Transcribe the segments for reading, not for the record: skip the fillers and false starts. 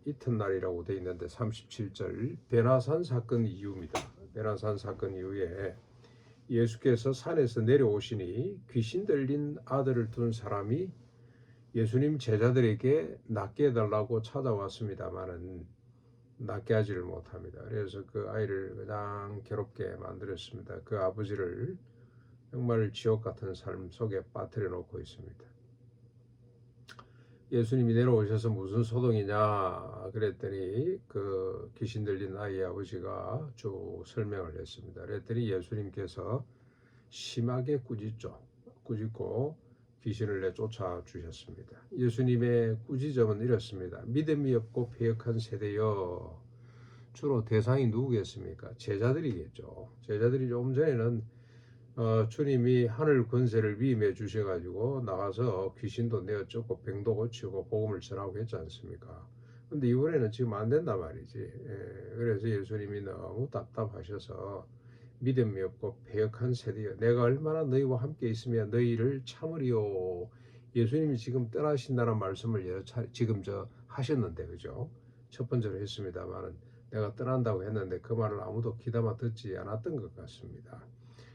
이튿날이라고 되어 있는데 37절 베나산 사건 이후입니다. 베나산 사건 이후에 예수께서 산에서 내려오시니 귀신 들린 아들을 둔 사람이 예수님 제자들에게 낫게 해달라고 찾아왔습니다만은 낫게 하지를 못합니다. 그래서 그 아이를 그냥 괴롭게 만들었습니다. 그 아버지를 정말 지옥 같은 삶 속에 빠뜨려 놓고 있습니다. 예수님이 내려오셔서 무슨 소동이냐 그랬더니 그 귀신 들린 아이의 아버지가 쭉 설명을 했습니다. 그랬더니 예수님께서 심하게 꾸짖고 귀신을 내쫓아 주셨습니다. 예수님의 꾸짖음은 이렇습니다. 믿음이 없고 패역한 세대여. 주로 대상이 누구겠습니까? 제자들이겠죠. 제자들이 조금 전에는 주님이 하늘 권세를 위임해 주셔가지고 나가서 귀신도 내어쫓고 병도 고치고 복음을 전하고 했지 않습니까? 근데 이번에는 지금 안 된단 말이지. 그래서 예수님이 너무 답답하셔서 믿음이 없고 패역한 세대여, 내가 얼마나 너희와 함께 있으며 너희를 참으리요. 예수님이 지금 떠나신다는 말씀을 지금 하셨는데, 그죠? 첫 번째로 했습니다만은 내가 떠난다고 했는데 그 말을 아무도 귀담아 듣지 않았던 것 같습니다.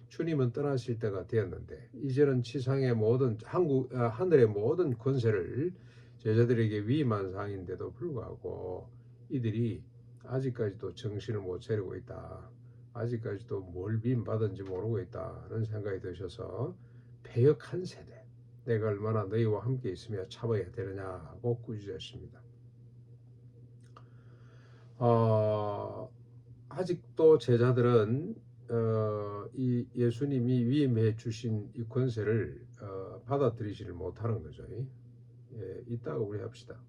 주님은 떠나실 때가 되었는데 이제는 지상의 모든 하늘의 모든 권세를 제자들에게 위임한 상인데도 불구하고 이들이 아직까지도 정신을 못 차리고 있다. 아직까지도 뭘 위임받은지 모르고 있다는 생각이 드셔서 패역한 세대, 내가 얼마나 너희와 함께 있으며 참아야 되느냐고 꾸짖으십니다. 아직도 제자들은 이 예수님이 위임해 주신 이 권세를 받아들이지를 못하는 거죠. 이따가 우리 합시다.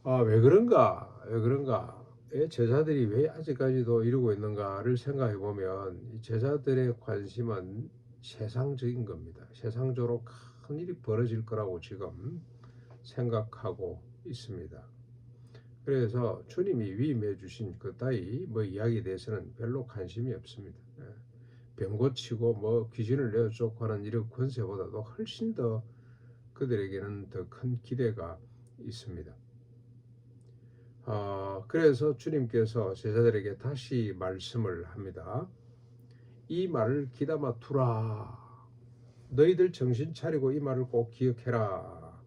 왜 그런가? 제자들이 왜 아직까지도 이러고 있는가를 생각해 보면 이 제자들의 관심은 세상적인 겁니다. 세상적으로 큰 일이 벌어질 거라고 지금 생각하고 있습니다. 그래서 주님이 위임해 주신 그 따위 이야기에 대해서는 별로 관심이 없습니다. 병 고치고 귀신을 내어쫓고 하는 이런 권세보다도 훨씬 더 그들에게는 더 큰 기대가 있습니다. 그래서 주님께서 제자들에게 다시 말씀을 합니다. 이 말을 귀담아 두라. 너희들 정신 차리고 이 말을 꼭 기억해라.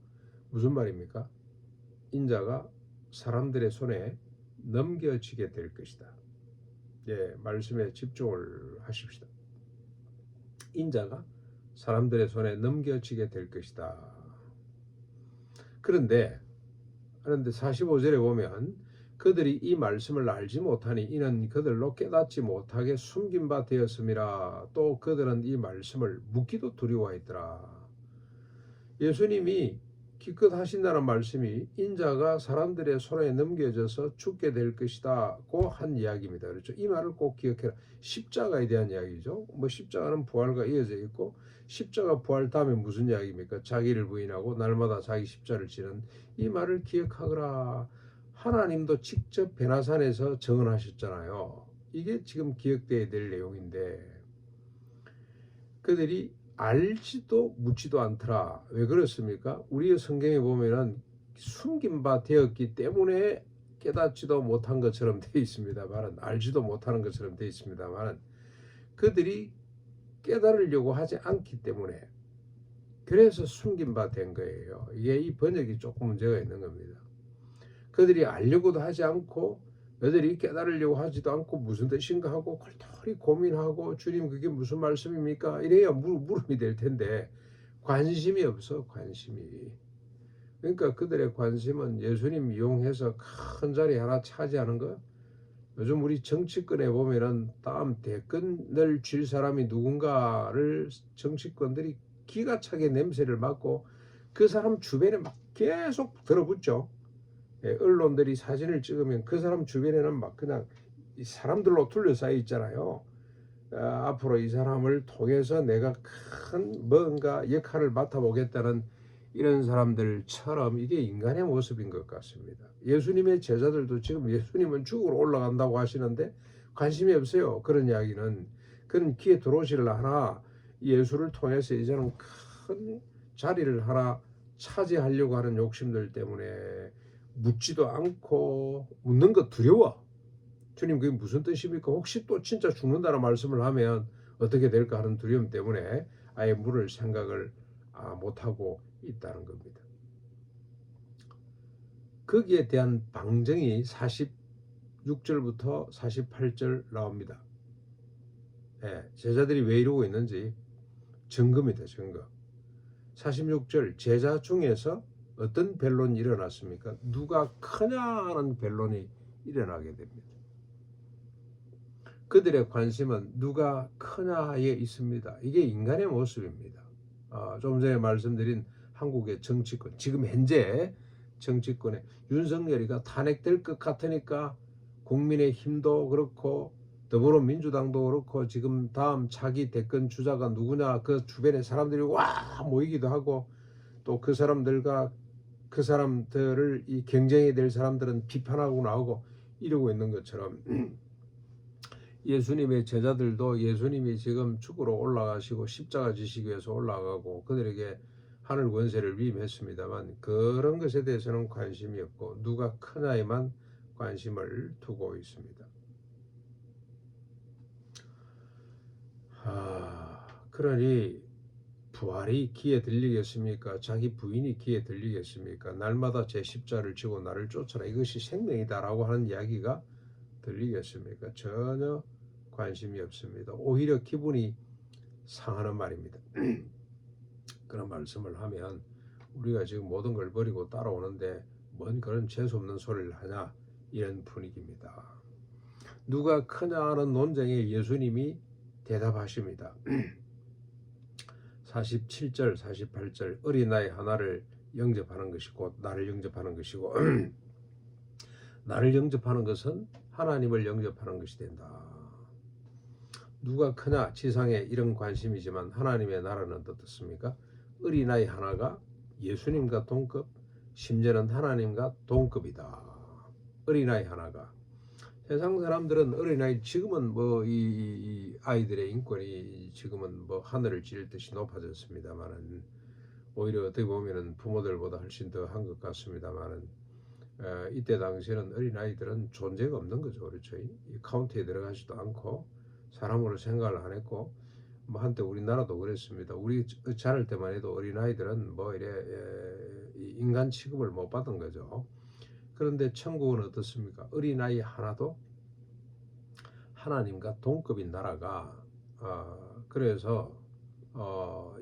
무슨 말입니까? 인자가 사람들의 손에 넘겨지게 될 것이다. 말씀에 집중을 하십시다. 인자가 사람들의 손에 넘겨지게 될 것이다. 그런데 45절에 보면 그들이 이 말씀을 알지 못하니 이는 그들로 깨닫지 못하게 숨긴 바 되었음이라. 또 그들은 이 말씀을 묻기도 두려워했더라. 예수님이 기껏 하신다는 말씀이 인자가 사람들의 손에 넘겨져서 죽게 될 것이다고 한 이야기입니다. 그렇죠? 이 말을 꼭 기억해라. 십자가에 대한 이야기죠. 십자가는 부활과 이어져 있고 십자가 부활 다음에 무슨 이야기입니까? 자기를 부인하고 날마다 자기 십자를 지는 이 말을 기억하거라. 하나님도 직접 베나산에서 증언하셨잖아요. 이게 지금 기억돼야 될 내용인데 그들이 알지도 묻지도 않더라. 왜 그렇습니까? 우리의 성경에 보면은 숨긴 바 되었기 때문에 깨닫지도 못한 것처럼 되어 있습니다만, 알지도 못하는 것처럼 되어 있습니다만, 그들이 깨달으려고 하지 않기 때문에 그래서 숨긴 바 된 거예요. 이게 이 번역이 조금 문제가 있는 겁니다. 그들이 알려고도 하지 않고 너희들이 깨달으려고 하지도 않고 무슨 뜻인가 하고 골똘히 고민하고 주님 그게 무슨 말씀입니까? 이래야 물음이 될 텐데 관심이 없어. 관심이. 그러니까 그들의 관심은 예수님 이용해서 큰 자리 하나 차지하는 거. 요즘 우리 정치권에 보면은 다음 대권을 쥘 사람이 누군가를 정치권들이 기가 차게 냄새를 맡고 그 사람 주변에 막 계속 들어붙죠. 언론들이 사진을 찍으면 그 사람 주변에는 막 그냥 사람들로 둘러싸여 있잖아요. 앞으로 이 사람을 통해서 내가 큰 뭔가 역할을 맡아보겠다는 이런 사람들처럼 이게 인간의 모습인 것 같습니다. 예수님의 제자들도 지금 예수님은 죽으러 올라간다고 하시는데 관심이 없어요. 그런 이야기는. 그런 귀에 들어오지를 않아. 예수를 통해서 이제는 큰 자리를 하나 차지하려고 하는 욕심들 때문에 묻지도 않고 묻는 거 두려워. 주님 그게 무슨 뜻입니까? 혹시 또 진짜 죽는다는 말씀을 하면 어떻게 될까 하는 두려움 때문에 아예 물을 생각을 못하고 있다는 겁니다. 거기에 대한 방정이 46절부터 48절 나옵니다. 제자들이 왜 이러고 있는지 증거입니다. 증거. 46절 제자 중에서 어떤 변론이 일어났습니까? 누가 크냐 하는 변론이 일어나게 됩니다. 그들의 관심은 누가 크냐에 있습니다. 이게 인간의 모습입니다. 좀 전에 말씀드린 한국의 정치권, 지금 현재 정치권에 윤석열이가 탄핵될 것 같으니까 국민의힘도 그렇고 더불어민주당도 그렇고 지금 다음 차기 대권 주자가 누구냐 그 주변에 사람들이 와 모이기도 하고 또 그 사람들과 그 사람들을 이 경쟁이 될 사람들은 비판하고 나오고 이러고 있는 것처럼 예수님의 제자들도 예수님이 지금 죽으러 올라가시고 십자가 지시기 위해서 올라가고 그들에게 하늘 권세를 위임했습니다만 그런 것에 대해서는 관심이 없고 누가 크냐에만 관심을 두고 있습니다. 그러니 부활이 귀에 들리겠습니까? 자기 부인이 귀에 들리겠습니까? 날마다 제 십자를 지고 나를 쫓아라. 이것이 생명이다라고 하는 이야기가 들리겠습니까? 전혀 관심이 없습니다. 오히려 기분이 상하는 말입니다. 그런 말씀을 하면 우리가 지금 모든 걸 버리고 따라오는데 뭔 그런 재수없는 소리를 하냐 이런 분위기입니다. 누가 크냐 하는 논쟁에 예수님이 대답하십니다. 47절 48절 어린아이 하나를 영접하는 것이 곧 나를 영접하는 것이고 나를 영접하는 것은 하나님을 영접하는 것이 된다. 누가 크냐 지상에 이런 관심이지만 하나님의 나라는 어떻습니까? 어린아이 하나가 예수님과 동급 심지어는 하나님과 동급이다. 어린아이 하나가 세상 사람들은 어린아이 지금은 뭐 이 아이들의 인권이 지금은 뭐 하늘을 찌를 듯이 높아졌습니다만은 오히려 어떻게 보면은 부모들보다 훨씬 더 한 것 같습니다만은 이때 당시에는 어린아이들은 존재가 없는 거죠. 그렇죠. 이 카운트에 들어가지도 않고 사람으로 생각을 안 했고 뭐 한때 우리나라도 그랬습니다. 우리 자랄 때만 해도 어린아이들은 뭐 이래 인간 취급을 못 받은 거죠. 그런데 천국은 어떻습니까? 어린아이 하나도 하나님과 동급인 나라가 그래서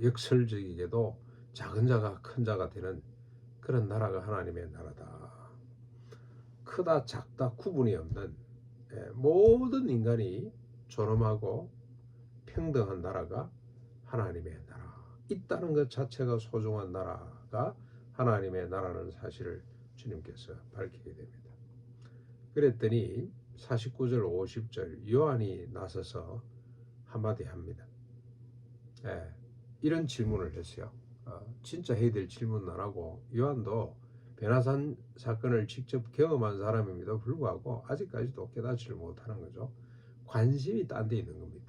역설적이게도 작은 자가 큰 자가 되는 그런 나라가 하나님의 나라다. 크다 작다 구분이 없는 모든 인간이 존엄하고 평등한 나라가 하나님의 나라 있다는 것 자체가 소중한 나라가 하나님의 나라는 사실을 주님께서 밝히게 됩니다. 그랬더니 49절 50절 요한이 나서서 한마디 합니다. 이런 질문을 했어요. 진짜 해야 될 질문은 안 하고 요한도 베나산 사건을 직접 경험한 사람임에도 불구하고 아직까지도 깨닫지를 못하는 거죠. 관심이 딴 데 있는 겁니다.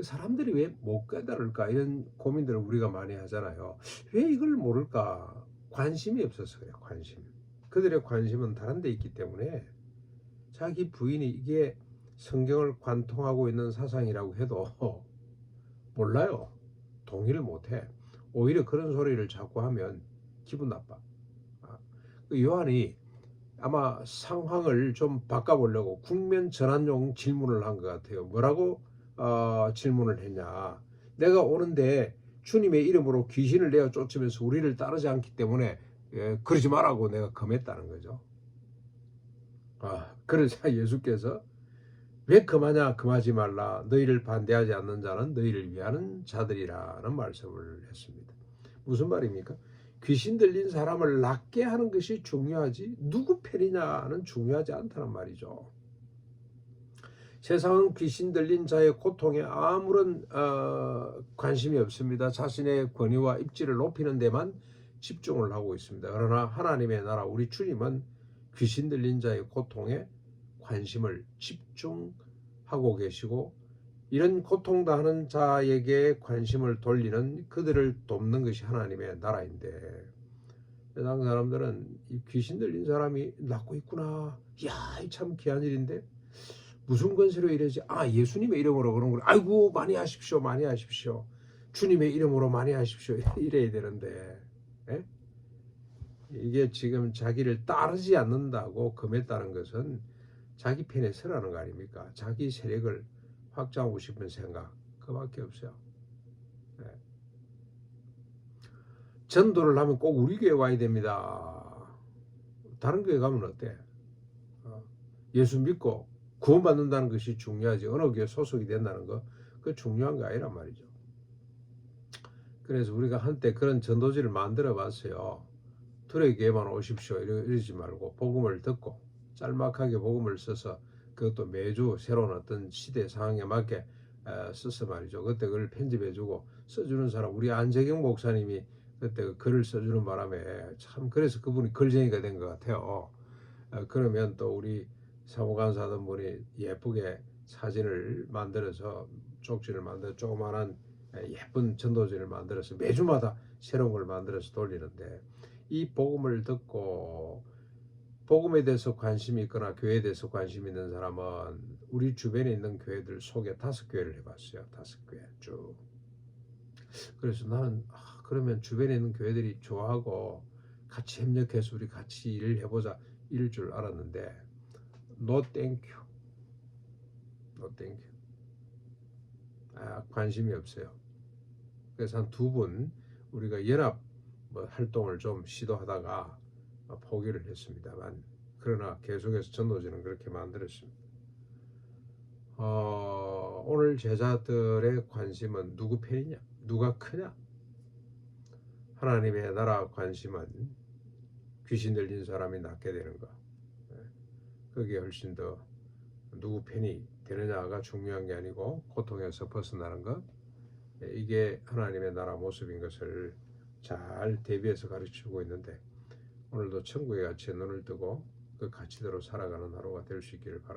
사람들이 왜 못 깨달을까 이런 고민들을 우리가 많이 하잖아요. 왜 이걸 모를까? 관심이 없어서 그래요. 관심. 그들의 관심은 다른 데 있기 때문에 자기 부인이 이게 성경을 관통하고 있는 사상이라고 해도 몰라요. 동의를 못해. 오히려 그런 소리를 자꾸 하면 기분 나빠. 요한이 아마 상황을 좀 바꿔보려고 국면 전환용 질문을 한 것 같아요. 뭐라고 질문을 했냐. 내가 오는데 주님의 이름으로 귀신을 내어 쫓으면서 우리를 따르지 않기 때문에 그러지 말라고 내가 금했다는 거죠. 그러자 예수께서 왜 금하냐 금하지 말라 너희를 반대하지 않는 자는 너희를 위하는 자들이라는 말씀을 했습니다. 무슨 말입니까? 귀신 들린 사람을 낫게 하는 것이 중요하지 누구 편이냐는 중요하지 않다는 말이죠. 세상은 귀신 들린 자의 고통에 아무런 관심이 없습니다. 자신의 권위와 입지를 높이는 데만 집중을 하고 있습니다. 그러나 하나님의 나라 우리 주님은 귀신 들린 자의 고통에 관심을 집중하고 계시고 이런 고통당하는 자에게 관심을 돌리는 그들을 돕는 것이 하나님의 나라인데 세상 사람들은 이 귀신 들린 사람이 낫고 있구나. 야, 이 참 귀한 일인데 무슨 권세로 이러지? 아, 예수님의 이름으로 그런 걸. 아이고, 많이 하십시오, 많이 하십시오. 주님의 이름으로 많이 하십시오. 이래야 되는데, 예? 이게 지금 자기를 따르지 않는다고 금했다는 것은 자기 편에 서라는 거 아닙니까? 자기 세력을 확장하고 싶은 생각, 그밖에 없어요. 예. 전도를 하면 꼭 우리 교회 와야 됩니다. 다른 교회 가면 어때? 예수 믿고 구원받는다는 것이 중요하지. 어느 교회 소속이 된다는 거, 그 중요한 거 아니란 말이죠. 그래서 우리가 한때 그런 전도지를 만들어 봤어요. 두레 교회만 오십시오. 이러지 말고 복음을 듣고 짤막하게 복음을 써서 그것도 매주 새로운 어떤 시대 상황에 맞게 써서 말이죠. 그때 그걸 편집해주고 써주는 사람, 우리 안재경 목사님이 그때 그 글을 써주는 바람에 참 그래서 그분이 글쟁이가 된 것 같아요. 그러면 또 우리 사무관사 하던 분이 예쁘게 사진을 만들어서 쪽지를 만들어 조그만한 예쁜 전도지를 만들어서 매주마다 새로운 걸 만들어서 돌리는데, 이 복음을 듣고 복음에 대해서 관심이 있거나 교회에 대해서 관심 있는 사람은 우리 주변에 있는 교회들 속에 5교회를 해봤어요. 5교회 쭉. 그래서 나는 그러면 주변에 있는 교회들이 좋아하고 같이 협력해서 우리 같이 일을 해보자 이럴 줄 알았는데 no thank you, no thank you. 관심이 없어요. 그래서 한 2분 우리가 연합 활동을 좀 시도하다가 포기를 했습니다만, 그러나 계속해서 전도지는 그렇게 만들었습니다. 오늘 제자들의 관심은 누구 편이냐? 누가 크냐? 하나님의 나라 관심은 귀신 들린 사람이 낫게 되는 것. 그게 훨씬 더 누구 편이 되느냐가 중요한 게 아니고 고통에서 벗어나는 것. 이게 하나님의 나라 모습인 것을 잘 대비해서 가르치고 있는데, 오늘도 천국의 가치에 눈을 뜨고 그 가치대로 살아가는 하루가 될 수 있기를 바랍니다.